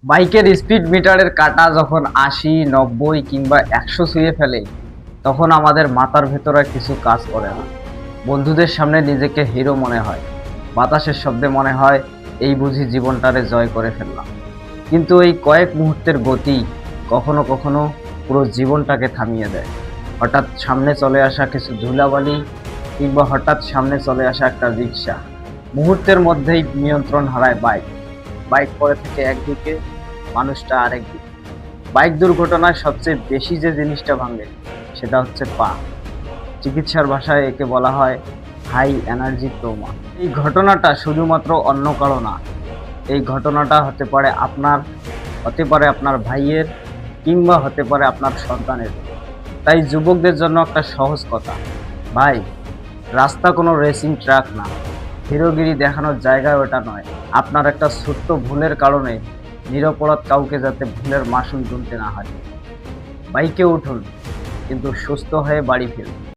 বাইকের স্পিড মিটারের কাঁটা যখন ৮০, ৯০ কিংবা ১০০ ছুঁয়ে ফেলে, তখন আমাদের মাথার ভেতরে কিছু কাজ করে না। বন্ধুদের সামনে নিজেকে হিরো মনে হয়, বাতাসের শব্দে মনে হয় এই বুঝি জীবনটারে জয় করে ফেললাম। কিন্তু এই কয়েক মুহূর্তের গতি কখনো কখনো পুরো জীবনটাকে থামিয়ে দেয়। হঠাৎ সামনে চলে আসা কিছু ধুলাবালি কিংবা হঠাৎ সামনে চলে আসা একটা রিক্সা, মুহূর্তের মধ্যেই নিয়ন্ত্রণ হারায় বাইক। বাইক পড়ে থেকে একদিকে, মানুষটা আরেকদিকে। বাইক দুর্ঘটনায় সবচেয়ে বেশি যে জিনিসটা ভাঙে সেটা হচ্ছে পা। চিকিৎসার ভাষায় একে বলা হয় হাই এনার্জি ট্রমা। এই ঘটনাটা শুধুমাত্র অন্য কারো না, এই ঘটনাটা হতে পারে আপনার ভাইয়ের, কিংবা হতে পারে আপনার সন্তানের। তাই যুবকদের জন্য একটা সহজ কথা, ভাই, রাস্তা কোনো রেসিং ট্র্যাক না, হিরোগিরি দেখানোর জায়গায় ওটা নয়। আপনার একটা ছোট্ট ভুলের কারণে নিরপরাধ কাউকে যাতে ভুলের মাসুল গুনতে না হয়। বাইকে উঠুন, কিন্তু সুস্থ হয়ে বাড়ি ফিরুন।